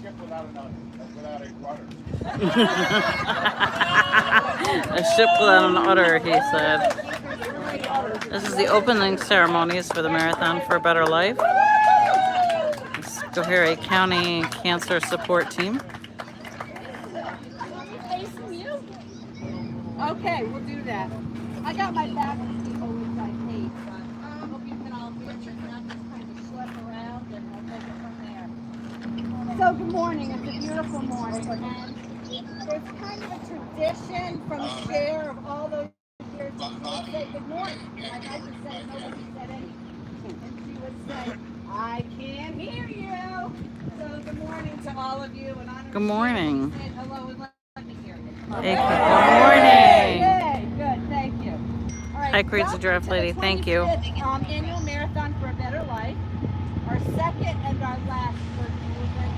ship without a rudder. A ship without an udder, he said. This is the opening ceremonies for the Marathon for a Better Life. Schoharie County Cancer Support Team. Okay, we'll do that. I got my back to people, which I hate, but I hope you can all hear me and not just kind of schlep around, and we'll take it from there. So good morning. It's a beautiful morning, and there's kind of a tradition from Cher of all those years. She would say good morning, like I just said, nobody said anything, and she would say, "I can't hear you." So good morning to all of you, and Good morning. say hello and let me hear you. Hey, good morning. Yay, good, thank you. All right, Hi, Crazy welcome Giraffe to Lady. the Thank you. 25th, annual Marathon for a Better Life. Our second and our last virtual event.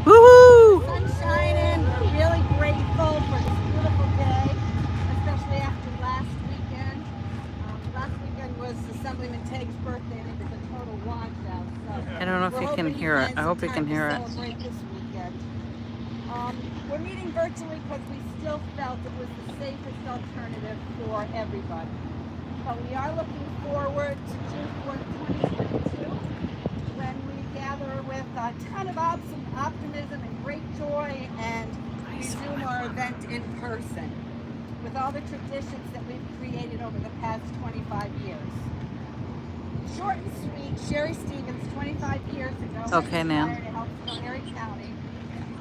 Woohoo! Sun's shining. We're really grateful for this beautiful day, especially after last weekend. Last weekend was Assemblyman Tagg's birthday, and it was a total washout. So I don't know if you can hear it. I hope you can hear it. celebrate this weekend. We're meeting virtually because we still felt it was the safest alternative for everybody. But we are looking forward to June 4th, 2022, when we gather with a ton of optimism and great joy and resume our event in person with all the traditions that we've created over the past 25 years. Short and sweet, Sherry Stevens, 25 years ago, Okay, ma'am. to help Schoharie County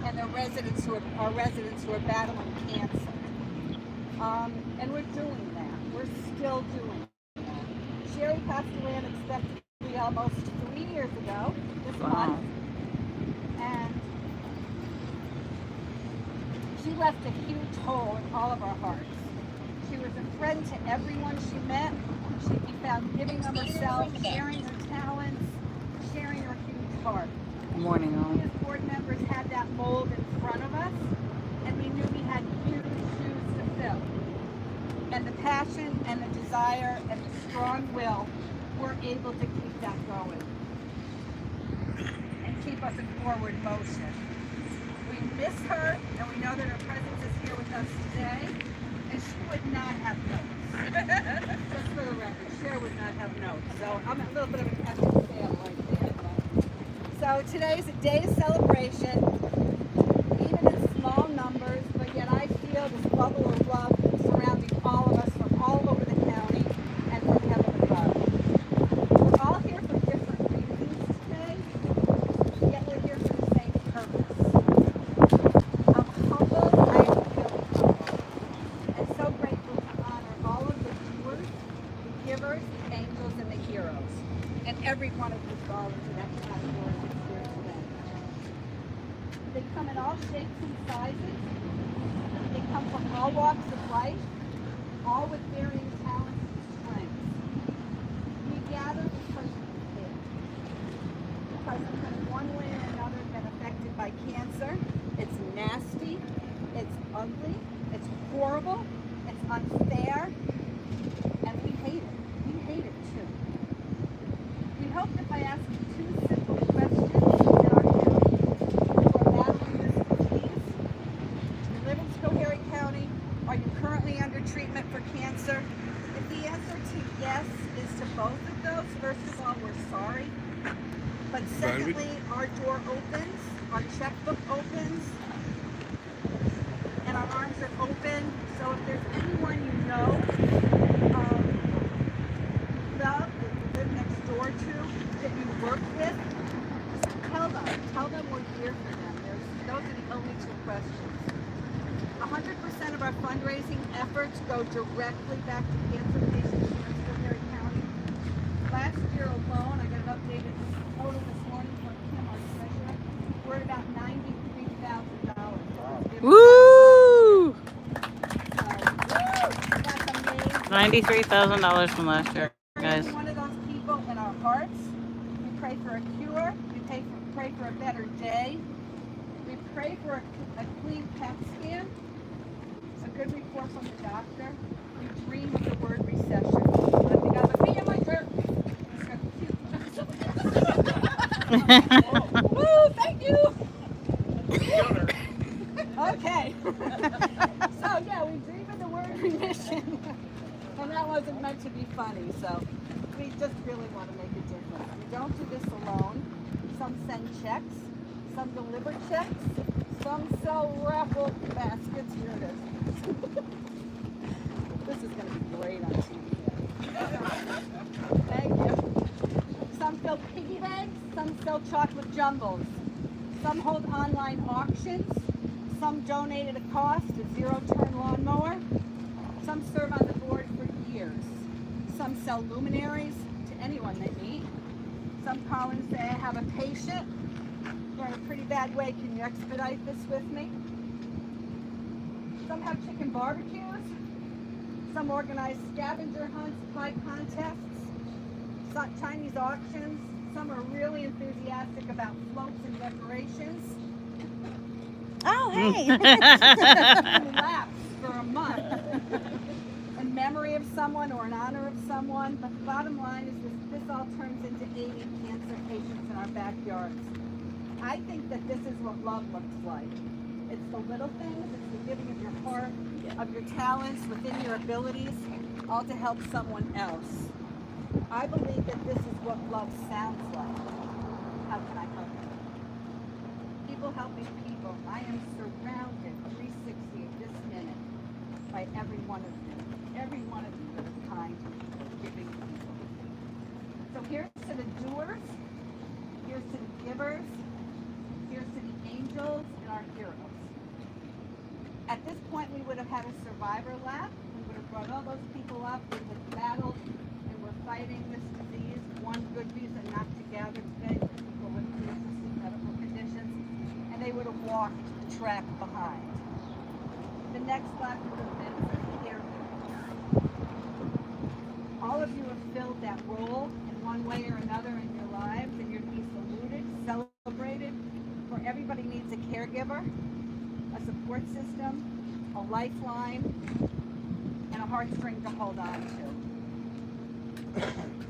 and the residents who are battling cancer. And we're doing that. We're still doing that. Sherry passed away unexpectedly almost 3 years ago this month. And she left a huge hole in all of our hearts. She was a friend to everyone she met. She'd be found giving of herself, sharing her talents, sharing her huge heart. Good morning, We all. as board members had that mold in front of us, and we knew we had huge shoes to fill. And the passion and the desire and the strong will were able to keep that going and keep us in forward motion. We miss her, and we know that her presence is here with us today, and she would not have notes. Just for the record, Cher would not have notes. So I'm a little bit of a catch and fail right there. So today is a day of celebration, even in small numbers, but yet I feel this bubble of love surrounding all of us from all over the county and from heaven above. We're all here for different reasons today, yet we're here for the same purpose. I'm humbled, I feel humbled, and so grateful to honor all of the viewers, the givers, the angels, and the heroes, and every one of you falls into that category that's here today. They come in all shapes and sizes. They come from all walks of life, all with varying talents and strengths. We gather because we care. Because in one way or another been affected by cancer. It's nasty, it's ugly, it's horrible, it's unfair, and we hate it. We hate it too. We hope that by asking 2 simple questions in our county who are battling this disease. You live in Schoharie County. Are you currently under treatment for cancer? If the answer to yes is to both of those, first of all, we're sorry. But secondly, our door opens, our checkbook opens, and our arms are open. So if there's anyone you know, love, that you live next door to, that you work with, just tell them we're here for them. Those are the only 2 questions. 100% of our fundraising efforts go directly back to cancer patients here in Schoharie County. Last year alone, I got an updated total this morning from Kim, our treasurer. We're at about $93,000. Woo! That's amazing. $93,000 from last year, guys. One of those people in our hearts. We pray for a cure. We pray for a better day. We pray for a clean PET scan. A good report from the doctor. We dream of the word recession. I think I'm a me and my bird. Woo, thank you. wasn't meant to be funny, so we just really want to make a difference. We don't do this alone. Some send checks, some deliver checks, some sell raffle baskets. Here it is. This is going to be great on TV. Thank you. Some fill piggy banks, some sell chocolate jumbles. Some hold online auctions. Some donate at a cost, a zero-turn lawnmower. Some serve on the board for years. Some sell luminaries to anyone they meet. Some call and say, I have a patient. They're in a pretty bad way. Can you expedite this with me? Some have chicken barbecues. Some organize scavenger hunts, pie contests, some Chinese auctions. Some are really enthusiastic about floats and decorations. Oh, hey! Laps for a month in memory of someone or in honor of someone. But the bottom line is this all turns into aiding cancer patients in our backyards. I think that this is what love looks like. It's the little things, it's the giving of your heart, of your talents, within your abilities, all to help someone else. I believe that this is what love sounds like. How can I help you? People helping people. I am surrounded 360 at this minute by every one of you. Every one of you is kind, giving people. So here's to the doers, here's to the givers, here's to the angels and our heroes. At this point, we would have had a survivor lap. We would have brought all those people up who had battled and were fighting this disease. One good reason not to gather today for people with pre-existing medical conditions. And they would have walked the track behind. The next lap would have been for the caregivers. All of you have filled that role in one way or another in your lives, and you're to be saluted, celebrated. For everybody needs a caregiver, a support system, a lifeline, and a heartstring to hold on to.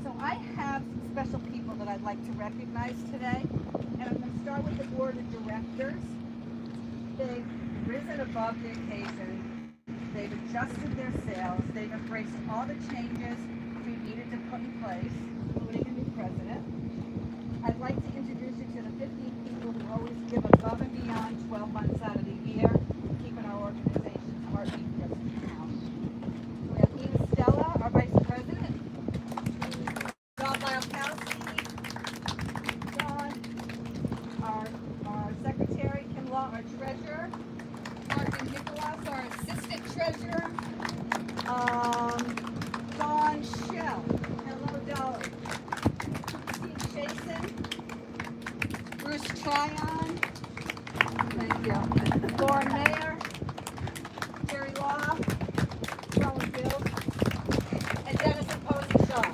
So I have some special people that I'd like to recognize today, and I'm going to start with the board of directors. They've risen above the occasion. They've adjusted their sails. They've embraced all the changes we needed to put in place, including a new president. I'd like to introduce you to the 15 people who always give above and beyond 12 months out of the year, keeping our organization's heartbeat just down. We have Ina Stella, our vice president. John Lyokowski, John, our secretary, Kim Law, our treasurer, Martin Nicholas, our assistant treasurer, Dawn Shell, hello Dolly, Steve Chasen, Bruce Tryon, thank you, Lauren Mayer, Jerry Law, Rowan Bill, and Dennis and Posey Shaw.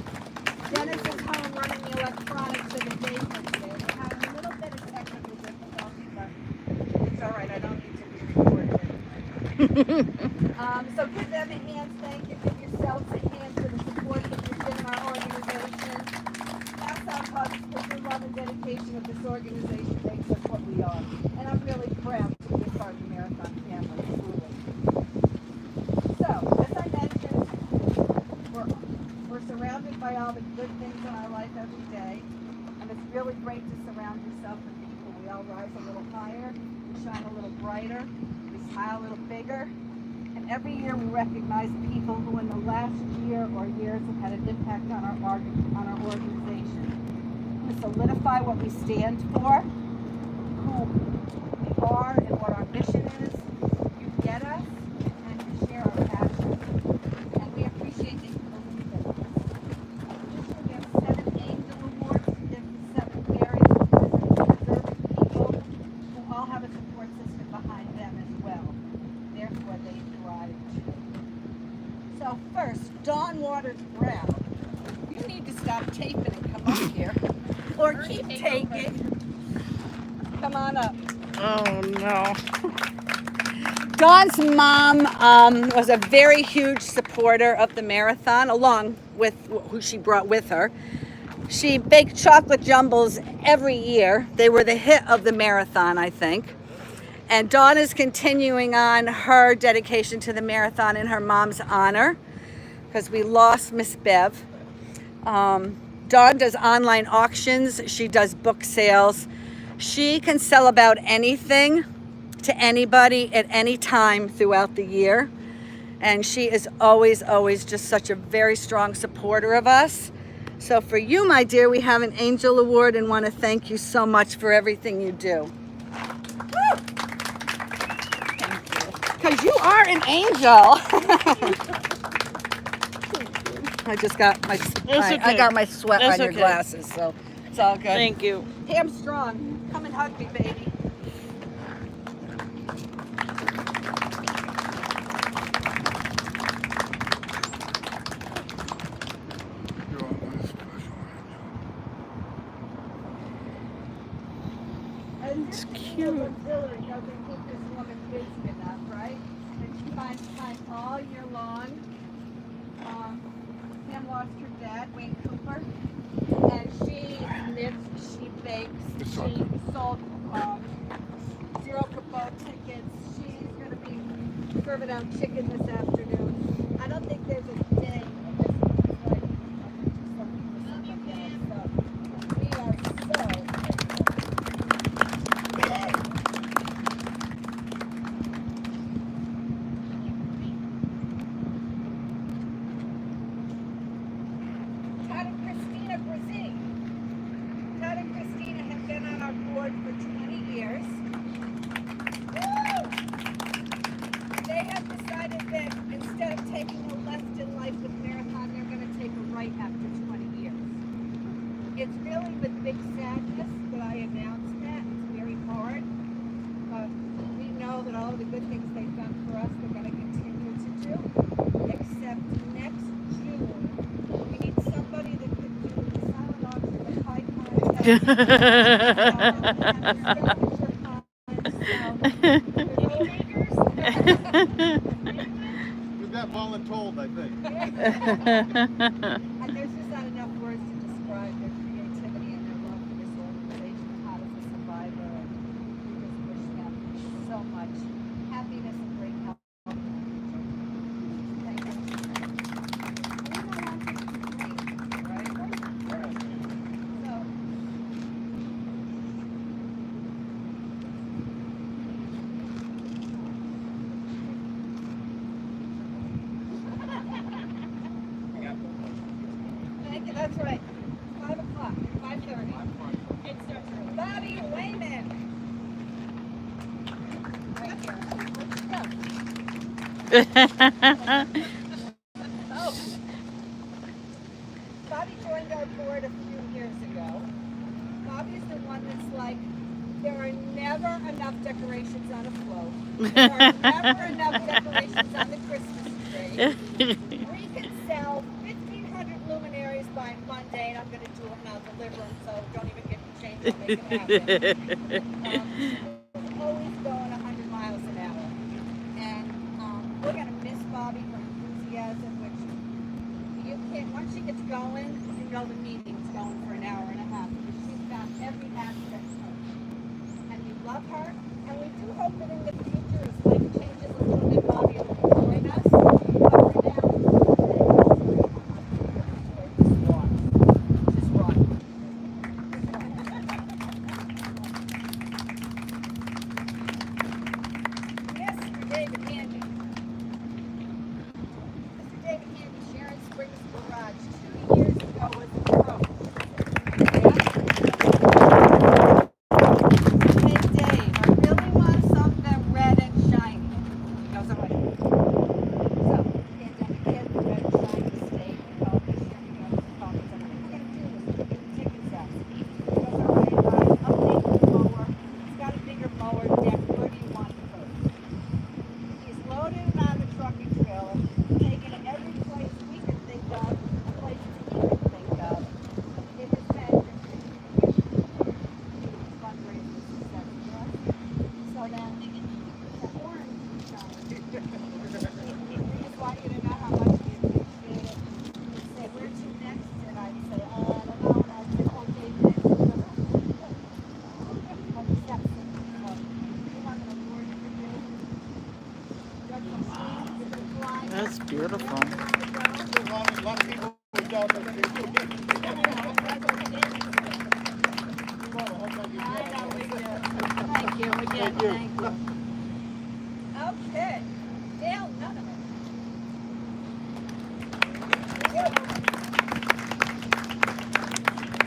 Dennis is home running the electronics in the basement today. We're having a little bit of technical difficulty, but it's all right. I don't need to be recorded. So give them a hand. Thank you. Give yourselves a hand for the support that you've given our organization. That's how much the love and dedication of this organization makes us what we are. And I'm really proud to be a part of the Marathon family, truly. So, as I mentioned, we're surrounded by all the good things in our life every day. And it's really great to surround yourself with people. We all rise a little higher, we shine a little brighter, we smile a little bigger. And every year we recognize people who in the last year or years have had an impact on our organization. We solidify what we stand for, who we are and what our mission is. You get us and you share our passion. And we appreciate that you believe in us. Additionally, we have 7 Angel Awards to different 7 areas of deserving people who all have a support system behind them as well. Therefore, they thrive too. So first, Dawn Waters Brown. You need to stop taping and come up here. Or keep taking. Come on up. Oh no. Dawn's mom was a very huge supporter of the marathon, along with who she brought with her. She baked chocolate jumbles every year. They were the hit of the marathon, I think. And Dawn is continuing on her dedication to the marathon in her mom's honor. because we lost Miss Bev. Dawn does online auctions. She does book sales. She can sell about anything to anybody at any time throughout the year. And she is always, always just such a very strong supporter of us. So for you, my dear, we have an Angel Award and want to thank you so much for everything you do. Because you are an angel. I just got my I got my sweat That's on your okay. glasses, so it's all good. Thank you. Pam Strong, come and hug me, baby. You're all my special And this cute. Auxiliary doesn't keep this woman busy enough, right? And she finds time all year long. Pam lost her dad, Wayne Cooper, and she knits, she bakes, It's she okay. sold Zero Cabot tickets. She's going to be serving out chicken this afternoon. I don't think there's a day in this life so we are so Todd and Christina Brzee. Todd and Christina have been on our board for 20 years. Woo! They have decided that instead of taking a left in life with Marathon, they're going to take a right after 20 years. It's really with big sadness that I announce that. It's very hard. But we know that all of the good things they've done for us, they're going to continue to do. Except next June, we need somebody that could do the silent auction, the high We've got voluntold, I think. And there's just not enough words to describe their creativity and their love for this organization, Todd is a survivor, and we just wish them so much happiness and great health. Thank you. And we don't want this to break, right? So, thank you, that's right. 5 o'clock, 5:30. It starts early. Bobby Wayman. Right here. Oh. Bobby joined our board a few years ago. Bobby's the one that's like, there are never enough decorations on a float. There are never enough decorations on the Christmas tree. We can sell 1,500 luminaries by Monday, and I'm going to do them and I'll deliver them, so don't even get the change. I'll make it happen. It's always going 100 miles an hour. And we're going to miss Bobby for enthusiasm, which you can't, once she gets going, you know the meeting's going for an hour and a half. Because she's got every aspect of it. And we love her, and we do hope that in the future, as life changes a little bit, Bobby will join us. But for now, just run. Mr. David Handy. Mr. David Handy, Sharon Springs Garage, 2 years ago was broke. Hey Dave, I really want something red and shiny. He goes away. So, pandemic hit, the red and shiny stayed. He called me, Sharon, he called me, said, what are we going to do with it? Tickets out. He goes, all right, update the mower. He's got a bigger mower deck. Where do you want to put it? He's loaded it on the trucking trailer, taking it every place we can think of, places he can think of. It has been a fundraising success for us. So then, the orange we just want you to know how much we appreciate it. He'd say, where to next? And I'd say, I don't know. And I'd say, okay, next. I'll be steps in. So, we have an award for you. That's beautiful. A lot of people we don't know. I know we do. Thank you again. Thank you. Okay. Dale, none of it.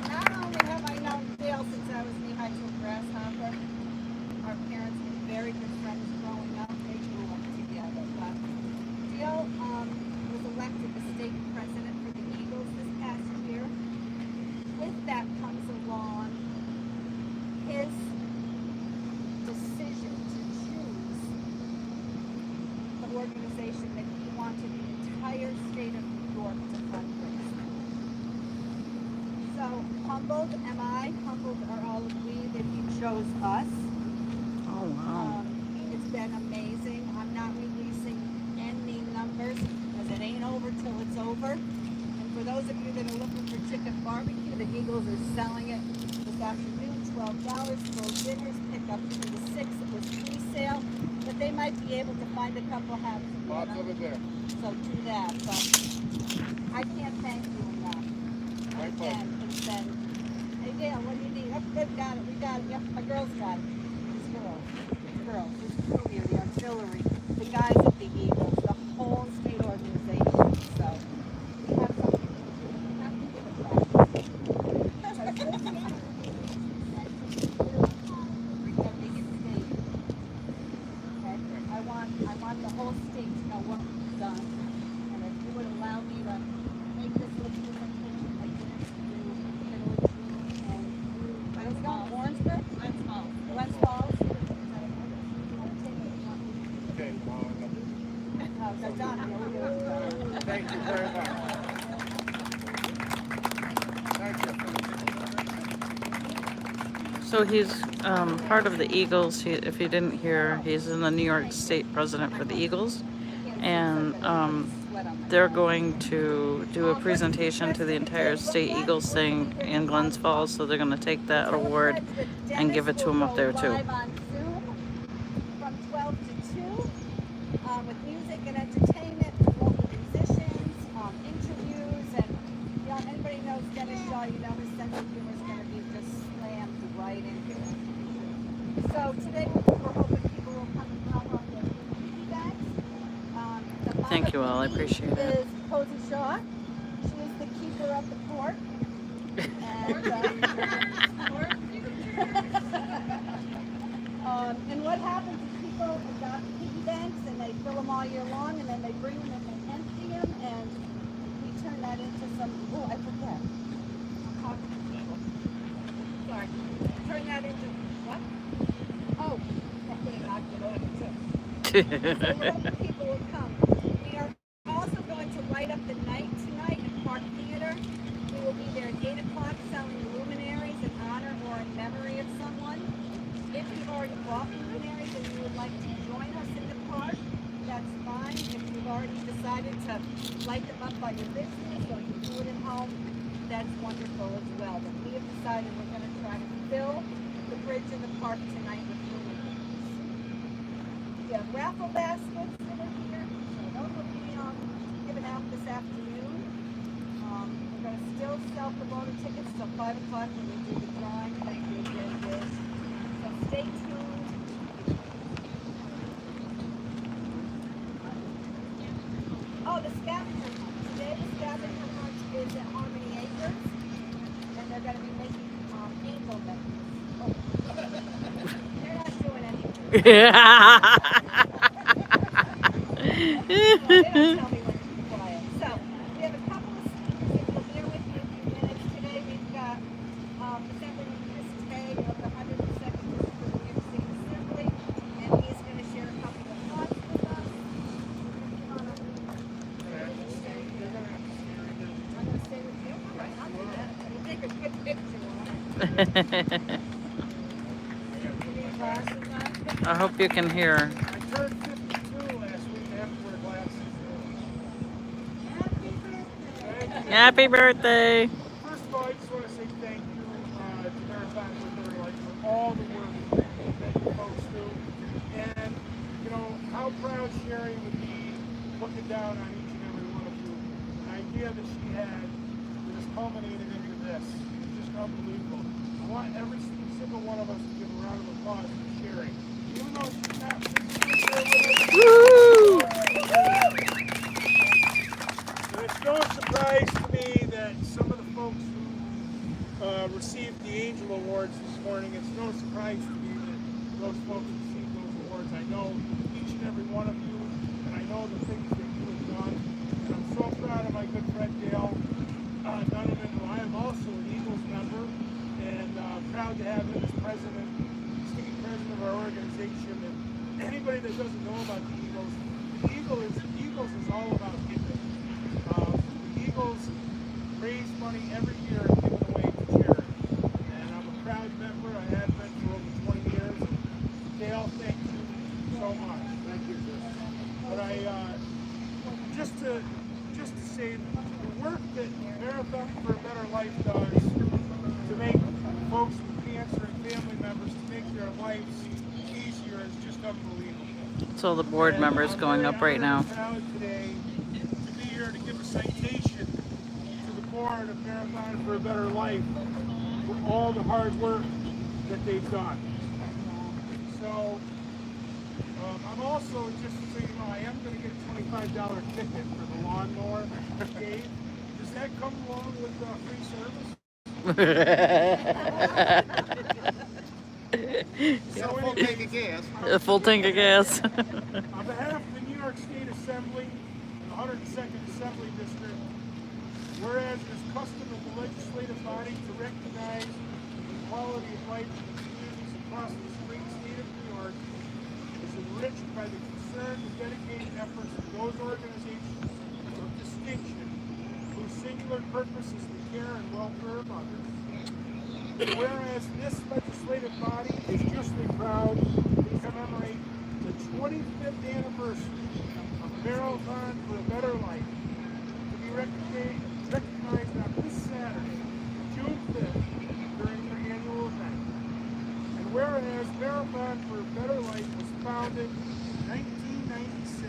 Not only have I known Dale since I was knee-high to a grasshopper, our parents were very good friends growing up. They grew up together. But Dale was elected the state president for the Eagles this past year. With that comes along his decision to choose the organization that he wanted the entire state of New York to fundraise. So humbled am I, humbled are all of we that he chose us. Oh, wow. It's been amazing. I'm not releasing any numbers because it ain't over till it's over. And for those of you that are looking for chicken barbecue, the Eagles are selling it this afternoon, $12. Full dinners, pick up through the 6. It was pre-sale, but they might be able to find a couple halves. Lots over there. So do that. But I can't thank you enough. My Again, it's been, hey Dale, what do you need? Oh, good, got it. We got it. Yep, my girls got it. These girls. This crew here, the artillery, the guys at the Eagles, the whole state organization. So we have something to do. We have to give it back. Republican state. Okay? I want the whole state to know what we've done. And if you would allow me to make this look presentation like this, where do we go? Warrensburg? Glens Falls. Okay, Oh, they're done. Here we go. thank you very much. Thank you. So he's part of the Eagles. If you didn't hear, he's in the New York State president for the Eagles. And they're going to do a presentation to the entire state Eagles thing in Glens Falls. So they're going to take that award and give it to him up there too. Live on Zoom from 12 to 2 with music and entertainment, local musicians, interviews, and you know, anybody knows Dennis Shaw, you know his sense of humor is going to be just slammed right into it. So today we're hoping people will come and help on the piggy bags. Thank you all, I appreciate it. Is Posey Shaw. She is the keeper of the port. And what happens is people adopt piggy banks and they fill them all year long and then they bring them and they empty them and we turn that into some, oh, I forget. I'm talking to people. Sorry. Turn that into, what? Oh, they knocked it over too. So we're hoping people will come. We are also going to light up the night tonight at Park Theater. We will be there at 8 o'clock selling luminaries in honor or in memory of someone. If you've already bought luminaries and you would like to join us in the park, that's fine. If you've already decided to light them up by your business or you do it at home, that's wonderful as well. But we have decided we're going to try to fill the bridge in the park tonight with luminaries. We have raffle baskets that are here. So those will be given out this afternoon. We're going to still sell promoter tickets till 5 o'clock when we do the drawing. Thank you again, Liz. So stay tuned. Oh, the scavenger hunt. Today the scavenger hunt is at Harmony Acres. And they're going to be making angel necklaces. Oh. They're not doing anything. They don't tell me when to be quiet. So, we have a couple of speakers that will bear with you a few minutes. Today we've got Assemblyman Chris Tagg of the 102nd District of the New York State Assembly, and he's going to share a couple of thoughts with us. I'm going to stay with you. All right, I'll do that. We'll take a good picture on it. Your glasses on? I hope you can hear. I turned 52 last week. I have to wear glasses. Happy birthday! First of all, I just want to say thank you to Marathon for Dirty Light for all the work that you folks do. And, you know, how proud Sherry would be looking down on each and every one of you. I idea that she had that has culminated into this. It's just unbelievable. I want every single one of us to give a round of applause for Sherry. Even though she's not physically there with us. Woo! And it's no surprise to me that some of the folks who received the Angel Awards this morning, it's no surprise to me that those folks received those awards. I know each and every one of you, and I know the things that you have done. And I'm so proud of my good friend Dale Donovan, who I am also an Eagles member, and proud to have him as president, state president of our organization. And anybody that doesn't know about the Eagles is all about giving. The Eagles raise money every year and give it away to charity. And I'm a proud member. I have been for over 20 years. Dale, thank you so much. Thank you, sir. But just to say, the work that Marathon for a Better Life does to make folks with cancer and family members, to make their lives easier, is just unbelievable. So the board member's going up right now. I'm proud today to be here to give a citation to the board of Marathon for a Better Life for all the hard work that they've done. So I'm also, just so you know, I am going to get a $25 ticket for the lawnmower Dave. Does that come along with free service? Got a full tank of gas. A full tank of gas. On behalf of the New York State Assembly and the 102nd Assembly District, whereas it is custom of the legislative body to recognize the quality of life in the communities across this great state of New York is enriched by the concern and dedicated efforts of those organizations of distinction whose singular purpose is the care and welfare of others. Whereas this legislative body is justly proud to commemorate the 25th anniversary of Marathon for a Better Life, to be recognized on this Saturday, June 5th, during their annual event. And whereas Marathon for a Better Life was founded in 1996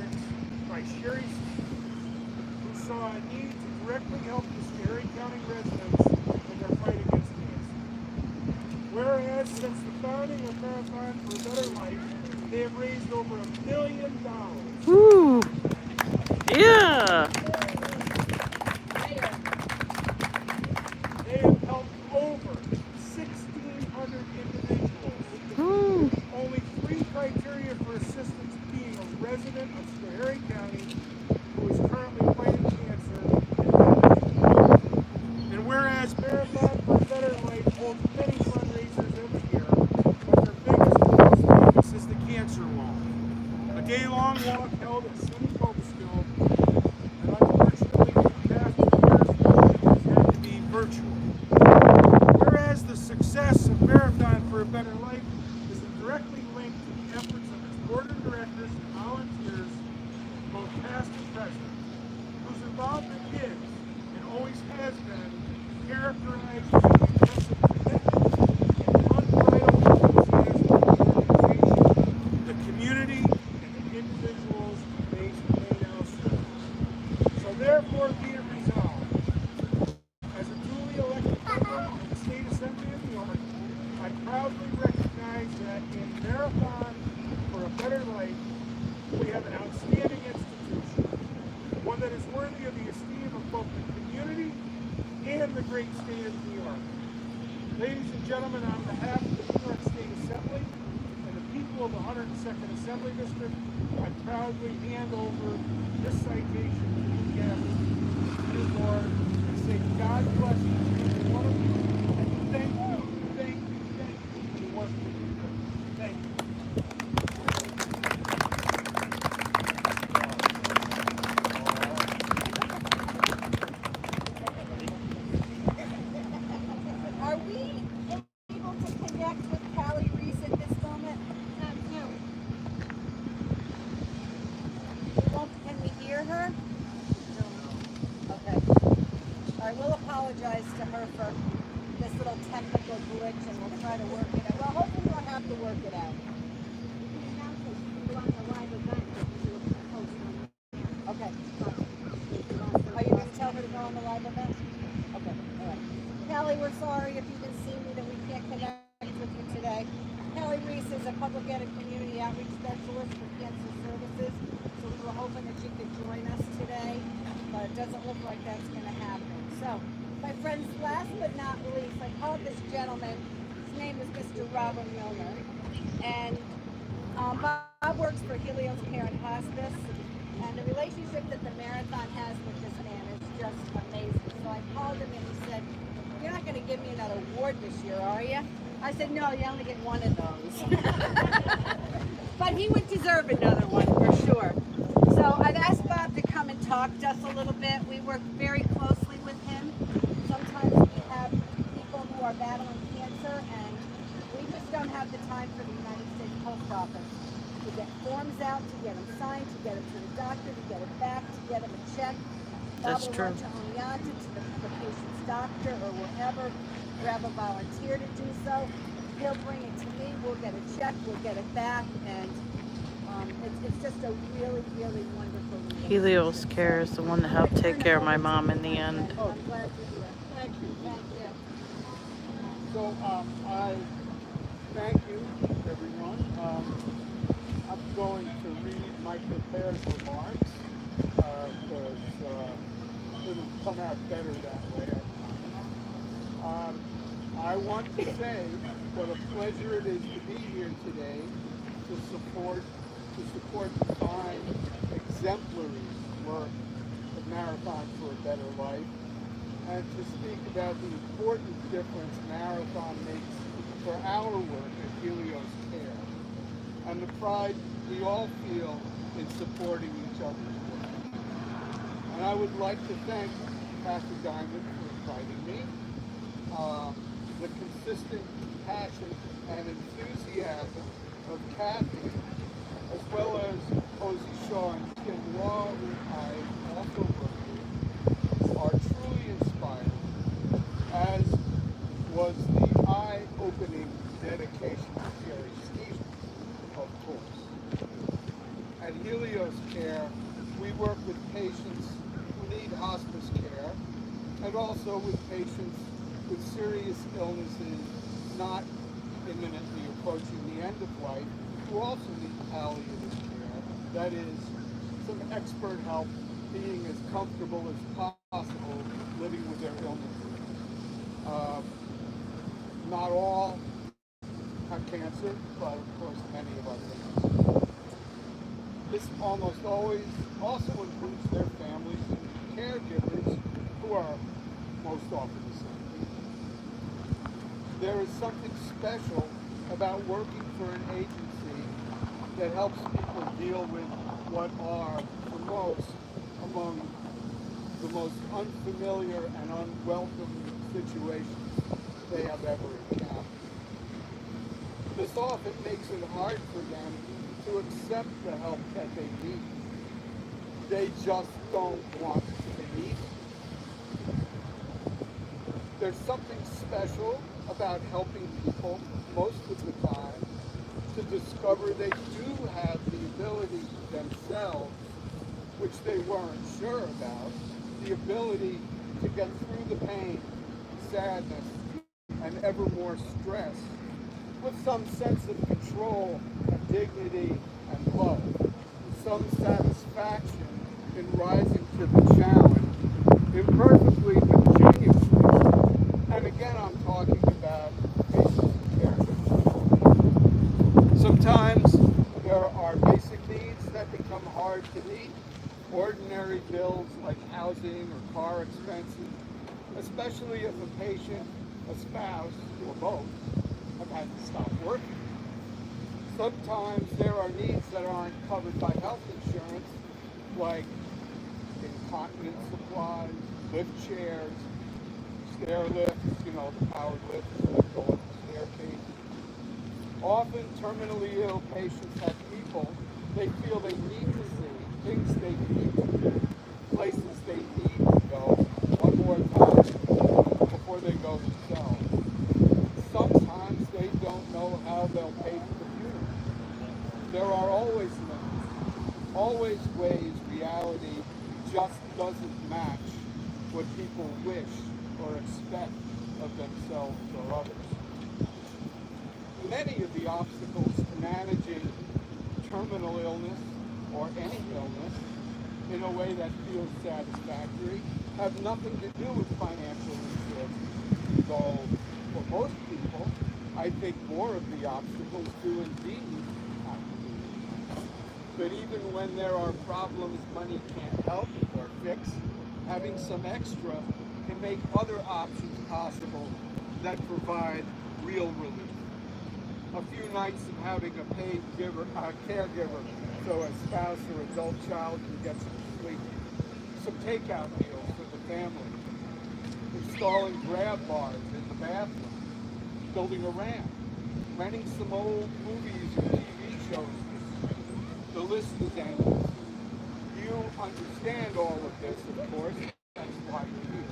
by Sherry Stevens, who saw a need to directly help the Erie County residents in their fight against cancer. Whereas since the founding of Marathon for a Better Life, they have raised over $1 million. Woo! Yeah! They have helped over 1,600 individuals. Woo! Only 3 criteria for assistance being a resident of Schoharie County who is currently fighting cancer. And whereas Marathon for a Better Life holds many fundraisers every year, but their biggest and most famous is the Cancer Walk, a day-long walk held at Sunny Copesville, and unfortunately for the past 2 years has had to be virtual. Whereas the success of Marathon for a Better Life is directly linked to the efforts of its board of directors and volunteers, both past and present, whose involvement is, and always has been, characterized by the impressive commitment and unbridled enthusiasm of the organization, the community, and the individuals they now serve. So therefore be it resolved, as a duly elected member of the State Assembly of New York, I proudly recognize that in Marathon for a Better Life, we have an outstanding institution, one that is worthy of the esteem of both the community and the great state of New York. Ladies and gentlemen, on behalf of the New York State Assembly and the people of the 102nd Assembly District, I proudly hand over this citation to you guests, to the board, and say God bless each and every one of you, and thank you for the work that you do. Thank you. Are we able to connect with Callie Reese at this moment? No. Can we hear her? Okay. I will apologize to her for this little technical glitch, and we'll try to work it out. Well, hopefully we'll have to work it out. Okay. Are you going to tell her to go Kelly, we're sorry if you can see me that we can't connect with you today. Kelly Reese is a public ed and community outreach specialist for Cancer Services, so we were hoping that you could join us today, but it doesn't look like that's going to happen. So, my friends, last but not least, I called this gentleman. His name is Mr. Robert Milner, and Bob works for Helios Care and Hospice, and the relationship that the Marathon has with this man is just amazing. So I called him and he said, "You're not going to give me another award this year, are you?" I said, "No, you only get one of those." But he would deserve another one for sure. So I've asked Bob to come and talk to us a little bit. We work very closely with him. Sometimes we have people who are battling cancer, and we just don't have the time for the United States Post Office to get forms out, to get them signed, to get them to the doctor, to get it back, to get them a check. That's Bob will true. run to Oneonta, to the patient's doctor, or wherever. Grab a volunteer to do so. He'll bring it to me. We'll get a check. We'll get it back, and it's just a really, really wonderful relationship. Helios Care is the one that helped take care of my mom in the end. I'm glad you're here. Thank you. Thank you. So I thank you, everyone. I'm going to read my prepared remarks because it'll come out better that way. I want to say what a pleasure it is to be here today to support the fine, exemplary work of Marathon for a Better Life, and to speak about the important difference Marathon makes for our work at Helios Care, and the pride we all feel in supporting each other's work. And I would like to thank Pastor Diamond for inviting me. The consistent passion and enthusiasm of Kathy, as well as Posey Shaw and Kim Law, who I also work with, are truly inspiring, as was the eye-opening dedication of Jerry Stevens, of course. At Helios Care, we work with patients who need hospice care, and also with patients with serious illnesses not imminently approaching the end of life, who also need palliative care. That is, some expert help being as comfortable as possible living with their illnesses. Not all have cancer, but of course many of our patients. This almost always also includes their families and caregivers, who are most often the same. There is something special about working for an agency that helps people deal with what are, for most, among the most unfamiliar and unwelcome situations they have ever encountered. This often makes it hard for them to accept the help that they need. They just don't want to need it. There's something special about helping people most of the time to discover they do have the ability themselves, which they weren't sure about, the ability to get through the pain, sadness, and ever more stress with some sense of control and dignity and love, some satisfaction in rising to the challenge, imperfectly but genuinely. And again, I'm talking about patients and caregivers. Sometimes there are basic needs that become hard to meet, ordinary bills like housing or car expenses, especially if a patient, a spouse, or both have had to stop working. Sometimes there are needs that aren't covered by health insurance, like incontinence supplies, lift chairs, stair lifts, the powered lifts that go up the staircase. Often terminally ill patients have people they feel they need to see, things they need to do, places they need to go one more time before they go themselves. Sometimes they don't know how they'll pay for the funeral. There are always limits, always ways reality just doesn't match what people wish or expect of themselves or others. Many of the obstacles to managing terminal illness or any illness in a way that feels satisfactory have nothing to do with financial resources. Though for most people, I think more of the obstacles do indeed have to do with that. But even when there are problems money can't help or fix, having some extra can make other options possible that provide real relief. A few nights of having a paid caregiver, so a spouse or adult child can get some sleep. Some takeout meals for the family. Installing grab bars in the bathroom. Building a ramp. Renting some old movies or TV shows. The list is endless. You understand all of this, of course. That's why you're here.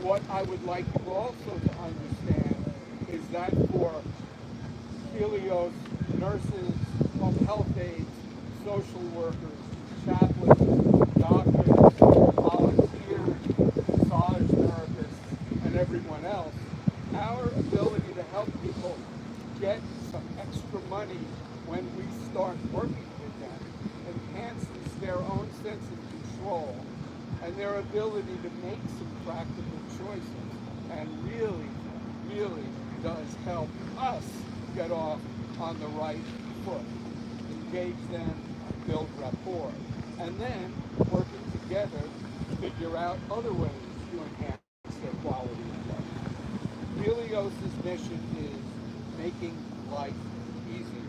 What I would like you also to understand is that for Helios, nurses, home health aides, social workers, chaplains, doctors, volunteers, massage therapists, and everyone else, our ability to help people get some extra money when we start working with them enhances their own sense of control and their ability to make some practical choices, and really, really does help us get off on the right foot, engage them, build rapport, and then working together to figure out other ways to enhance their quality of life. Helios' mission is making life easier.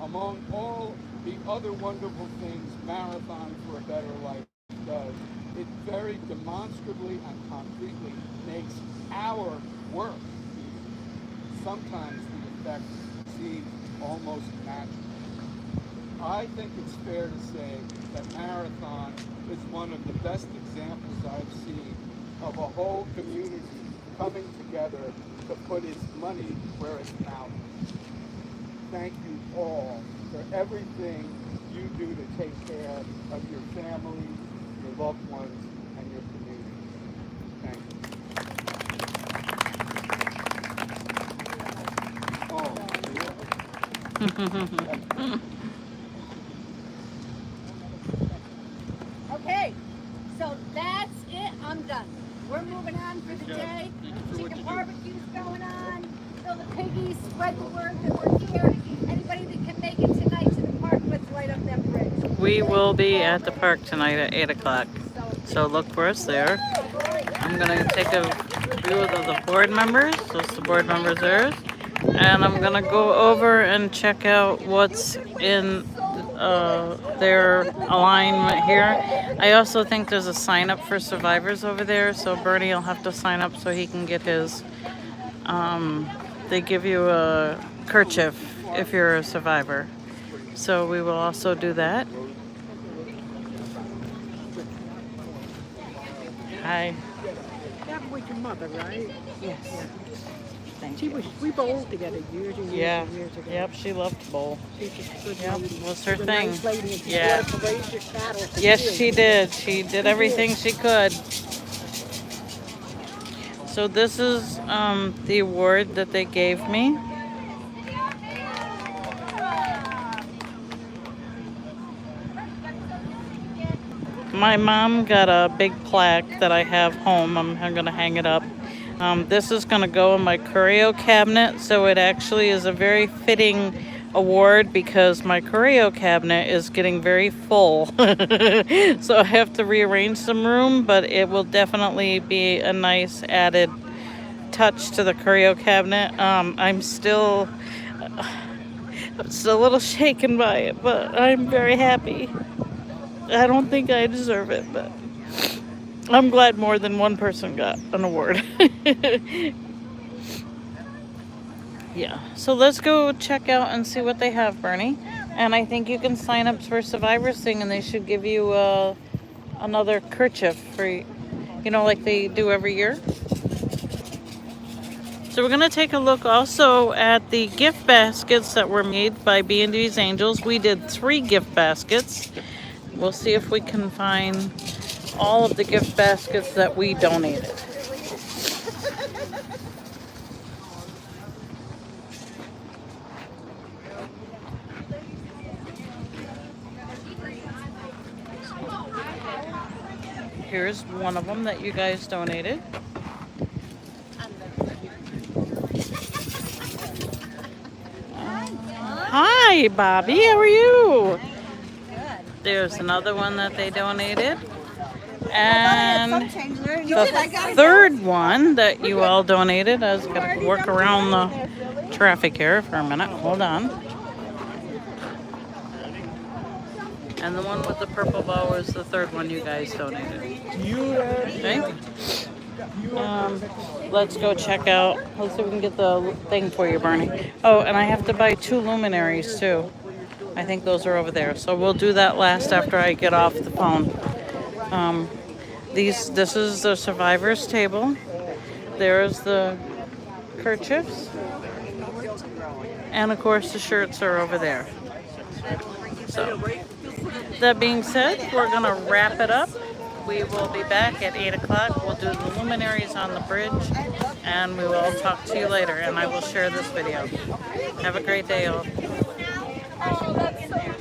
Among all the other wonderful things Marathon for a Better Life does, it very demonstrably and concretely makes our work easier. Sometimes the effect seems almost magical. I think it's fair to say that Marathon is one of the best examples I've seen of a whole community coming together to put its money where its mouth is. Thank you all for everything you do to take care of your families, your loved ones, and your community. Thank you. Okay, so that's it. I'm done. We're moving on for the day. Chicken barbecue's going on. Fill the piggies, spread the word that we're here. Anybody that can make it tonight to the park, let's light up that bridge. We will be at the park tonight at 8 o'clock. So look for us there. I'm going to take a view of the board members. Those the board members there. And I'm going to go over and check out what's in their alignment here. I also think there's a sign up for survivors over there. So Bernie will have to sign up so he can get his. They give you a kerchief if you're a survivor. So we will also do that. Hi. That was your mother, right? Yes. Thank She you. was. We bowled together years and years Yeah. and years ago. Yep. She loved to bowl. She's just a good Yep. lady. Was her She's a thing. nice lady, and she Yeah. wanted to raise your cattle for Yes, years. she did. She did everything she could. So this is the award that they gave me. My mom got a big plaque that I have home. I'm going to hang it up. This is going to go in my curio cabinet, so it actually is a very fitting award because my curio cabinet is getting very full. So I have to rearrange some room, but it will definitely be a nice added touch to the curio cabinet. I'm still a little shaken by it, but I'm very happy. I don't think I deserve it, but I'm glad more than one person got an award. Yeah, so let's go check out and see what they have, Bernie. And I think you can sign up for Survivors thing, and they should give you another kerchief for, like they do every year. So we're going to take a look also at the gift baskets that were made by B&D's Angels. We did 3 gift baskets. We'll see if we can find all of the gift baskets that we donated. here's one of them that you guys donated. Hi, Bobby. How are you? There's another one that they donated. And the third one that you all donated, I was going to work around the traffic here for a minute. Hold on. And the one with the purple bow is the third one you guys donated. Okay. Let's go check out. Let's see if we can get the thing for you, Barney. Oh, and I have to buy 2 luminaries too. I think those are over there. So we'll do that last after I get off the phone. This is the survivors table. There's the kerchiefs. And of course the shirts are over there. So that being said, we're gonna wrap it up. We will be back at 8 o'clock. We'll do the luminaries on the bridge, and we will talk to you later, and I will share this video. Have a great day, all.